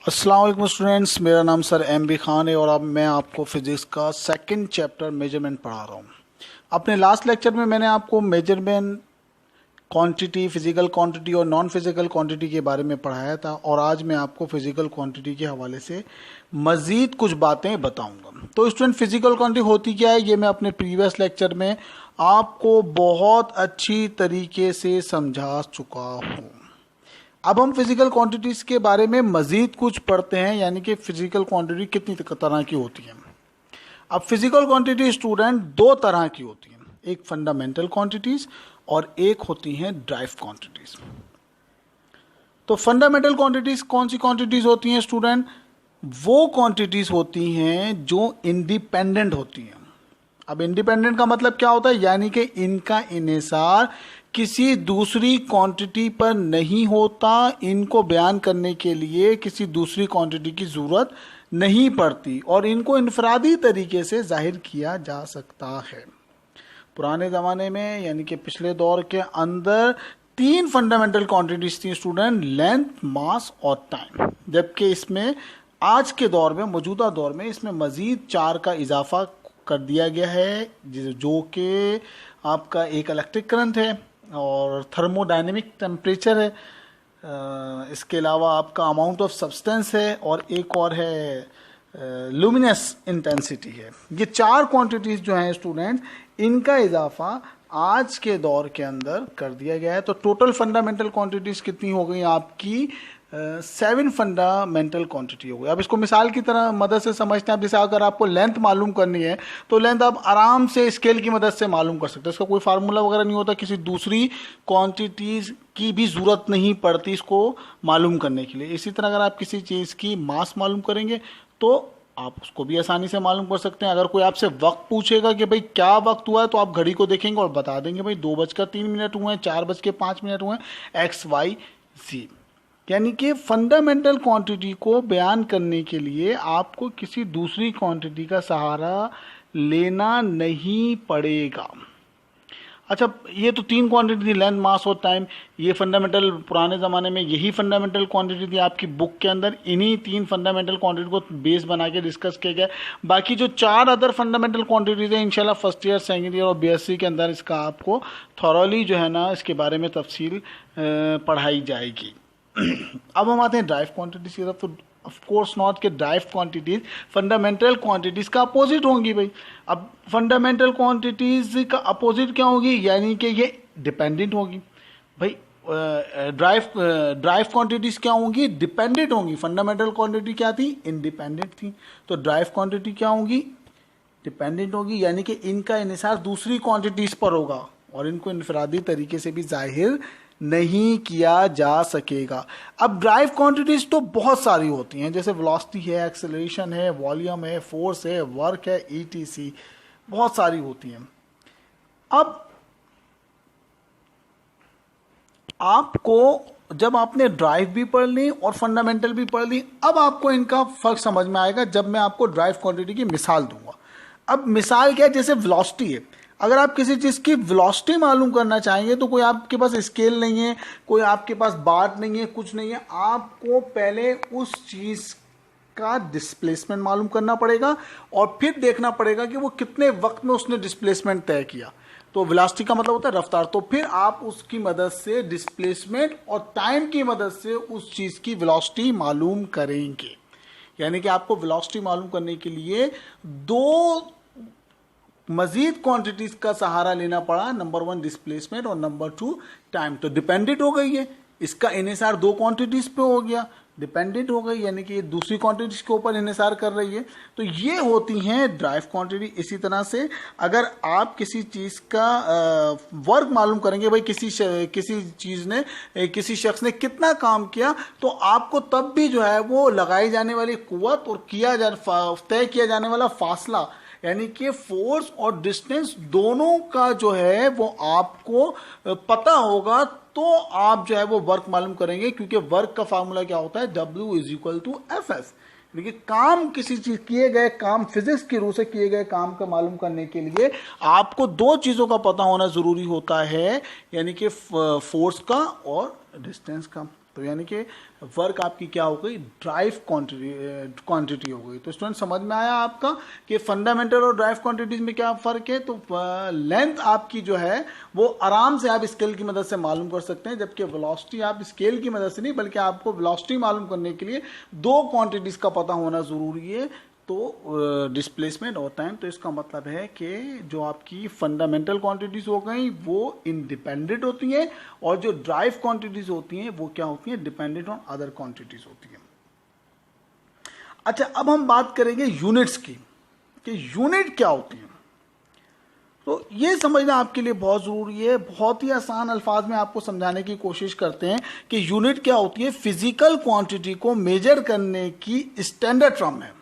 अस्सलाम वालेकुम स्टूडेंट्स, मेरा नाम सर एम बी खान है और अब मैं आपको फिजिक्स का सेकंड चैप्टर मेजरमेंट पढ़ा रहा हूँ। अपने लास्ट लेक्चर में मैंने आपको मेजरमेंट, क्वांटिटी, फिजिकल क्वांटिटी और नॉन फिजिकल क्वांटिटी के बारे में पढ़ाया था और आज मैं आपको फिजिकल क्वांटिटी के हवाले से मज़ीद कुछ बातें बताऊंगा। तो स्टूडेंट, फिजिकल क्वांटिटी होती क्या है ये मैं अपने प्रीवियस लेक्चर में आपको बहुत अच्छी तरीके से समझा चुका हूँ। अब हम फिजिकल क्वांटिटीज के बारे में मजीद कुछ पढ़ते हैं, यानी कि फिजिकल क्वांटिटी कितनी तरह की होती है। अब फिजिकल क्वांटिटी स्टूडेंट दो तरह की होती हैं, एक फंडामेंटल क्वांटिटीज और एक होती हैं ड्राइव क्वांटिटीज। तो फंडामेंटल क्वांटिटीज कौन सी क्वांटिटीज होती हैं स्टूडेंट? वो क्वांटिटीज होती हैं जो इंडिपेंडेंट होती हैं। अब इंडिपेंडेंट का मतलब क्या होता है? यानी कि इनका इन्हिसार किसी दूसरी क्वांटिटी पर नहीं होता, इनको बयान करने के लिए किसी दूसरी क्वांटिटी की ज़रूरत नहीं पड़ती और इनको इनफरादी तरीके से जाहिर किया जा सकता है। पुराने ज़माने में यानी कि पिछले दौर के अंदर तीन फंडामेंटल क्वांटिटीज थी स्टूडेंट, लेंथ, मास और टाइम। जबकि इसमें आज के दौर में, मौजूदा दौर में, इसमें मज़ीद चार का इजाफा कर दिया गया है, जो कि आपका एक इलेक्ट्रिक करंट है और थर्मोडायनेमिक टेम्परेचर है, इसके अलावा आपका अमाउंट ऑफ सब्सटेंस है और एक और है लुमिनस इंटेंसिटी है। ये चार क्वांटिटीज जो हैं स्टूडेंट, इनका इजाफा आज के दौर के अंदर कर दिया गया है। तो टोटल फंडामेंटल क्वांटिटीज कितनी हो गई आपकी? 7 फंडामेंटल क्वांटिटी हो गई। अब इसको मिसाल की तरह मदद से समझते हैं। अब जैसे अगर आपको लेंथ मालूम करनी है तो लेंथ आप आराम से स्केल की मदद से मालूम कर सकते हैं। इसका कोई फार्मूला वगैरह नहीं होता, किसी दूसरी क्वांटिटीज की भी ज़रूरत नहीं पड़ती इसको मालूम करने के लिए। इसी तरह अगर आप किसी चीज़ की मास मालूम करेंगे तो आप उसको भी आसानी से मालूम कर सकते हैं। अगर कोई आपसे वक्त पूछेगा कि भाई क्या वक्त हुआ है, तो आप घड़ी को देखेंगे और बता देंगे भाई 2:03 हुए हैं, 4:05 हुए हैं, XYZ। यानी कि फंडामेंटल क्वांटिटी को बयान करने के लिए आपको किसी दूसरी क्वांटिटी का सहारा लेना नहीं पड़ेगा। अच्छा, ये तो तीन क्वांटिटी थी, लेंथ, मास और टाइम। ये फंडामेंटल, पुराने ज़माने में यही फंडामेंटल क्वांटिटी थी आपकी बुक के अंदर। इन्हीं तीन फंडामेंटल क्वांटिटी को बेस बना के डिस्कस किया गया। बाकी जो चार अदर फंडामेंटल क्वांटिटीज हैं, इंशाल्लाह फर्स्ट ईयर, सेकेंड ईयर और BSc के अंदर इसका आपको थॉरली जो है ना, इसके बारे में तफसील पढ़ाई जाएगी। अब हम आते हैं ड्राइव क्वांटिटीज की तरफ। तो ऑफ कोर्स नॉट के ड्राइव क्वांटिटीज फंडामेंटल क्वांटिटीज का अपोजिट होंगी भाई। अब फंडामेंटल क्वांटिटीज का अपोजिट क्या होगी? यानी कि ये डिपेंडेंट होगी भाई। ड्राइव क्वांटिटीज क्या होंगी? डिपेंडेंट होंगी। फंडामेंटल क्वांटिटी क्या थी? इंडिपेंडेंट थी। तो ड्राइव क्वांटिटी क्या होंगी? डिपेंडेंट होगी, यानी कि इनका इन्हिसार दूसरी क्वांटिटीज पर होगा और इनको इनफरादी तरीके से भी जाहिर नहीं किया जा सकेगा। अब ड्राइव क्वांटिटीज तो बहुत सारी होती हैं, जैसे वेलोसिटी है, एक्सेलरेशन है, वॉल्यूम है, फोर्स है, वर्क है, ETC, बहुत सारी होती हैं। अब आपको, जब आपने ड्राइव भी पढ़ ली और फंडामेंटल भी पढ़ ली, अब आपको इनका फर्क समझ में आएगा जब मैं आपको ड्राइव क्वांटिटी की मिसाल दूंगा। अब मिसाल क्या है? जैसे वेलोसिटी है, अगर आप किसी चीज़ की वेलोसिटी मालूम करना चाहेंगे तो कोई आपके पास स्केल नहीं है, कोई आपके पास बार नहीं है, कुछ नहीं है। आपको पहले उस चीज़ का डिस्प्लेसमेंट मालूम करना पड़ेगा और फिर देखना पड़ेगा कि वो कितने वक्त में उसने डिस्प्लेसमेंट तय किया। तो वेलोसिटी का मतलब होता है रफ्तार। तो फिर आप उसकी मदद से डिस्प्लेसमेंट और टाइम की मदद से उस चीज़ की वेलोसिटी मालूम करेंगे। यानी कि आपको वेलोसिटी मालूम करने के लिए दो मजीद क्वांटिटीज का सहारा लेना पड़ा। नंबर 1 डिस्प्लेसमेंट और नंबर 2 टाइम। तो डिपेंडेंट हो गई है, इसका इन्हिसार दो क्वांटिटीज पे हो गया, डिपेंडेंट हो गई, यानी कि ये दूसरी क्वांटिटीज के ऊपर इन्हिसार कर रही है। तो ये होती हैं ड्राइव क्वांटिटी। इसी तरह से अगर आप किसी चीज़ का वर्क मालूम करेंगे, भाई किसी चीज़ ने, किसी शख्स ने कितना काम किया, तो आपको तब भी जो है वो लगाई जाने वाली कुव्वत और तय किया जाने वाला फासला, यानी कि फोर्स और डिस्टेंस, दोनों का जो है वो आपको पता होगा, तो आप जो है वो वर्क मालूम करेंगे। क्योंकि वर्क का फार्मूला क्या होता है? W=FF। देखिए, काम, किसी चीज किए गए काम, फिजिक्स की रूह से किए गए काम का मालूम करने के लिए आपको दो चीजों का पता होना जरूरी होता है, यानी कि फोर्स का और डिस्टेंस का। तो यानी कि वर्क आपकी क्या हो गई, ड्राइव क्वांटिटी हो गई। तो स्टूडेंट समझ में आया आपका कि फंडामेंटल और ड्राइव क्वांटिटीज में क्या फ़र्क है। तो लेंथ आपकी जो है वो आराम से आप स्केल की मदद से मालूम कर सकते हैं, जबकि वेलोसिटी आप स्केल की मदद से नहीं, बल्कि आपको वेलोसिटी मालूम करने के लिए दो क्वांटिटीज का पता होना ज़रूरी है, तो डिस्प्लेसमेंट और टाइम। तो इसका मतलब है कि जो आपकी फंडामेंटल क्वांटिटीज हो गई वो इंडिपेंडेंट होती हैं, और जो ड्राइव क्वांटिटीज होती हैं वो क्या होती हैं, डिपेंडेंट ऑन अदर क्वांटिटीज होती हैं। अच्छा, अब हम बात करेंगे यूनिट्स की, कि यूनिट क्या होती है। तो ये समझना आपके लिए बहुत ज़रूरी है। बहुत ही आसान अल्फाज में आपको समझाने की कोशिश करते हैं कि यूनिट क्या होती है। फिजिकल क्वांटिटी को मेजर करने की स्टैंडर्ड टर्म है।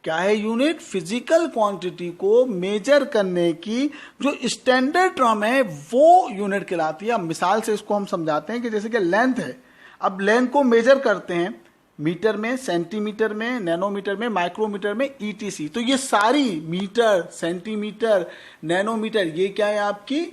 क्या है यूनिट? फिजिकल क्वांटिटी को मेजर करने की जो स्टैंडर्ड टर्म है वो यूनिट कहलाती है। अब मिसाल से इसको हम समझाते हैं कि जैसे कि लेंथ है, अब लेंथ को मेजर करते हैं मीटर में, सेंटीमीटर में, नैनोमीटर में, माइक्रोमीटर में, ईटीसी। तो ये सारी मीटर, सेंटीमीटर, नैनोमीटर, ये क्या है आपकी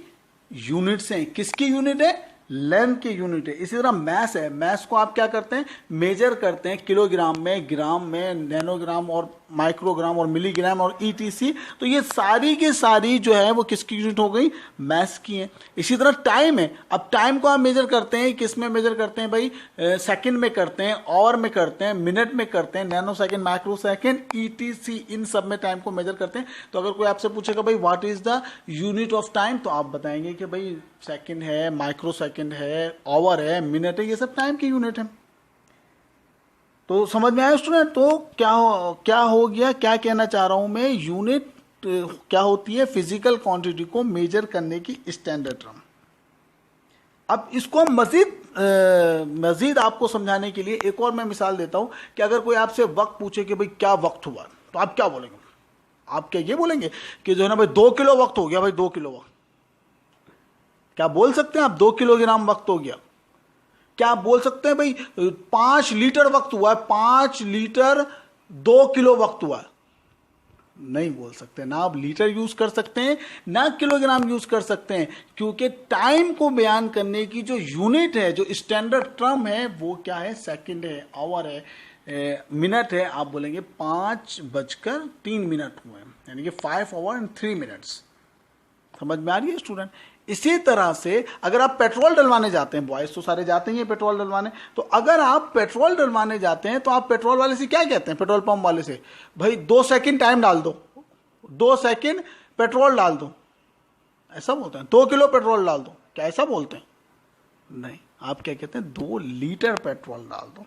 यूनिट्स हैं। किसकी यूनिट है? लेंथ की यूनिट है। इसी तरह मैस है, मैस को आप क्या करते हैं, मेजर करते हैं किलोग्राम में, ग्राम में, नैनोग्राम और माइक्रोग्राम और मिलीग्राम और ईटीसी। तो ये सारी की सारी जो है वो किसकी यूनिट हो गई? मैस की है। इसी तरह टाइम है, अब टाइम को आप मेजर करते हैं, किस में मेजर करते हैं भाई? सेकंड में करते हैं, आवर में करते हैं, मिनट में करते हैं, nano second, micro second, etc, इन सब में टाइम को मेजर करते हैं। तो अगर कोई आपसे पूछेगा भाई what is the unit of time, तो आप बताएंगे कि भाई सेकंड है, माइक्रो सेकंड है, आवर है, मिनट है, ये सब टाइम की यूनिट है। तो समझ में आया स्टूडेंट? तो क्या हो गया, क्या कहना चाह रहा हूं मैं, यूनिट क्या होती है? फिजिकल क्वांटिटी को मेजर करने की स्टैंडर्ड टर्म। अब इसको हम मजीद आपको समझाने के लिए एक और मैं मिसाल देता हूं कि अगर कोई आपसे वक्त पूछे कि भाई क्या वक्त हुआ, तो आप क्या बोलेंगे? आप क्या ये बोलेंगे कि जो है ना भाई 2 किलो वक्त हो गया, भाई 2 किलो वक्त? क्या बोल सकते हैं आप? 2 किलोग्राम वक्त हो गया? क्या आप बोल सकते हैं भाई 5 लीटर वक्त हुआ है, 5 लीटर 2 किलो वक्त हुआ है? नहीं बोल सकते ना। आप लीटर यूज कर सकते हैं ना किलोग्राम यूज कर सकते हैं, क्योंकि टाइम को बयान करने की जो यूनिट है, जो स्टैंडर्ड टर्म है, वो क्या है? सेकंड है, आवर है, मिनट है। आप बोलेंगे 5:03 हुए, यानी कि 5 hours and 3 minutes। समझ में आ रही है स्टूडेंट? इसी तरह से अगर आप पेट्रोल डलवाने जाते हैं, बॉयज तो सारे जाते ही हैं पेट्रोल डलवाने, तो अगर आप पेट्रोल डलवाने जाते हैं तो आप पेट्रोल वाले से क्या कहते हैं? पेट्रोल पंप वाले से, भाई 2 सेकंड टाइम डाल दो, 2 सेकंड पेट्रोल डाल दो, ऐसा बोलते हैं। 2 किलो पेट्रोल डाल दो, क्या ऐसा बोलते हैं? नहीं, आप क्या कहते हैं? 2 लीटर पेट्रोल डाल दो,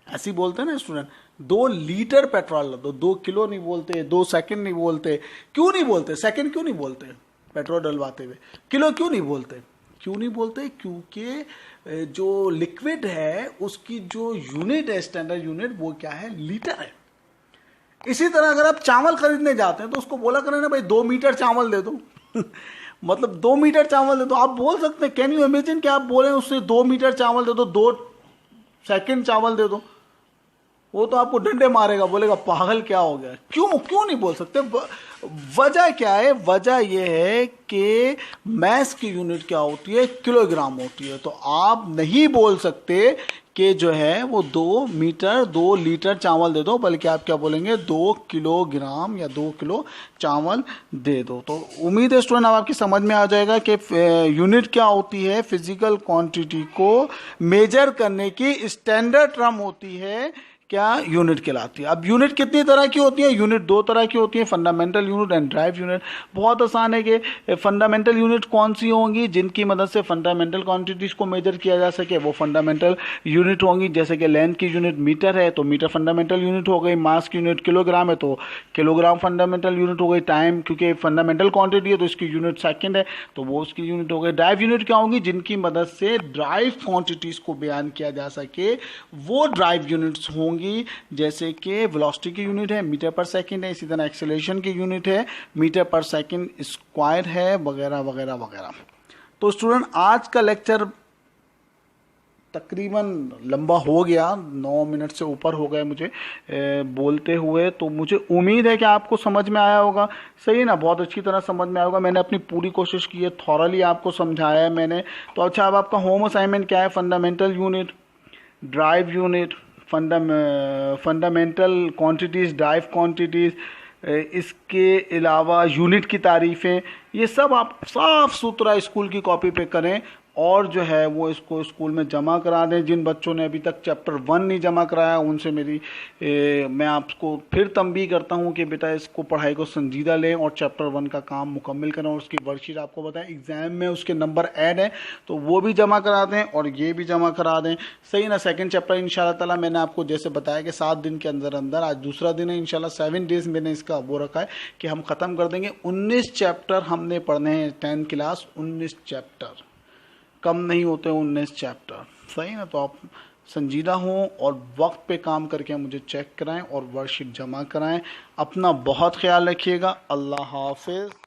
ऐसे बोलते हैं ना स्टूडेंट। 2 लीटर पेट्रोल डाल दो, 2 किलो नहीं बोलते, 2 सेकंड नहीं बोलते। क्यों नहीं बोलते? सेकंड क्यों नहीं बोलते पेट्रोल डलवाते हुए? किलो क्यों नहीं बोलते? क्यों नहीं बोलते? क्योंकि जो लिक्विड है उसकी जो यूनिट है, स्टैंडर्ड यूनिट, वो क्या है? लीटर है। इसी तरह अगर आप चावल खरीदने जाते हैं तो उसको बोला करें ना भाई 2 मीटर चावल दे दो मतलब 2 मीटर चावल दे दो। आप बोल सकते हैं, कैन यू इमेजिन कि आप बोले उससे 2 मीटर चावल दे दो, 2 सेकंड चावल दे दो? वो तो आपको डंडे मारेगा, बोलेगा पागल क्या हो गया। क्यों नहीं बोल सकते? वजह क्या है? वजह यह है कि मैस की यूनिट क्या होती है? किलोग्राम होती है। तो आप नहीं बोल सकते कि जो है वो 2 मीटर 2 लीटर चावल दे दो, बल्कि आप क्या बोलेंगे? 2 किलोग्राम या 2 किलो चावल दे दो। तो उम्मीद है स्टूडेंट अब आपकी समझ में आ जाएगा कि यूनिट क्या होती है। फिजिकल क्वांटिटी को मेजर करने की स्टैंडर्ड टर्म होती है, क्या? यूनिट कहलाती है। अब यूनिट कितनी तरह की होती है? यूनिट 2 तरह की होती है, fundamental unit and drive unit. बहुत आसान है कि फंडामेंटल यूनिट कौन सी होंगी? जिनकी मदद से फंडामेंटल क्वांटिटीज को मेजर किया जा सके, वो फंडामेंटल यूनिट होंगी। जैसे कि लेंथ की यूनिट मीटर है तो मीटर फंडामेंटल यूनिट हो गई, मास की यूनिट किलोग्राम है तो किलोग्राम फंडामेंटल यूनिट हो गई, टाइम क्योंकि फंडामेंटल क्वांटिटी है तो इसकी यूनिट सेकंड है तो वो उसकी यूनिट हो गई। ड्राइव यूनिट क्या होंगी? जिनकी मदद से ड्राइव क्वांटिटीज को बयान किया जा सके, वो ड्राइव यूनिट्स होंगी। जैसे कि वेलोसिटी की यूनिट है मीटर पर सेकंड है, इसी तरह एक्सेलरेशन की यूनिट है मीटर पर सेकंड स्क्वायर है, वगैरह वगैरह वगैरह। तो स्टूडेंट आज का लेक्चर तकरीबन लंबा हो गया, 9 मिनट से ऊपर हो गए मुझे बोलते हुए। तो मुझे उम्मीद है कि आपको समझ में आया होगा। सही है ना? बहुत अच्छी तरह समझ में आया होगा। मैंने अपनी पूरी कोशिश की है, थॉरली आपको समझाया है मैंने। तो अच्छा, अब आपका होम असाइनमेंट क्या है? Fundamental unit drive unit, fundamental quantities, drive quantities, इसके अलावा यूनिट की तारीफ़ें, ये सब आप साफ सुथरा स्कूल की कॉपी पे करें और जो है वो इसको स्कूल में जमा करा दें। जिन बच्चों ने अभी तक चैप्टर 1 नहीं जमा कराया उनसे मैं आपको फिर तंबीह करता हूँ कि बेटा इसको पढ़ाई को संजीदा लें और चैप्टर 1 का काम मुकम्मल करें और उसकी वर्कशीट आपको बताएं, एग्ज़ाम में उसके नंबर ऐड हैं तो वो भी जमा करा दें और ये भी जमा करा दें, सही ना। सेकेंड चैप्टर इंशाल्लाह ताला मैंने आपको जैसे बताया कि 7 दिन के अंदर अंदर, आज दूसरा दिन है, इंशाल्लाह 7 डेज़ मैंने इसका वो रखा है कि हम ख़त्म कर देंगे। 19 चैप्टर हमने पढ़ने हैं 10th क्लास, 19 चैप्टर, कम नहीं होते 19 चैप्टर, सही ना। तो आप संजीदा हों और वक्त पे काम करके मुझे चेक कराएं और वर्कशीट जमा कराएं। अपना बहुत ख्याल रखिएगा। अल्लाह हाफिज़।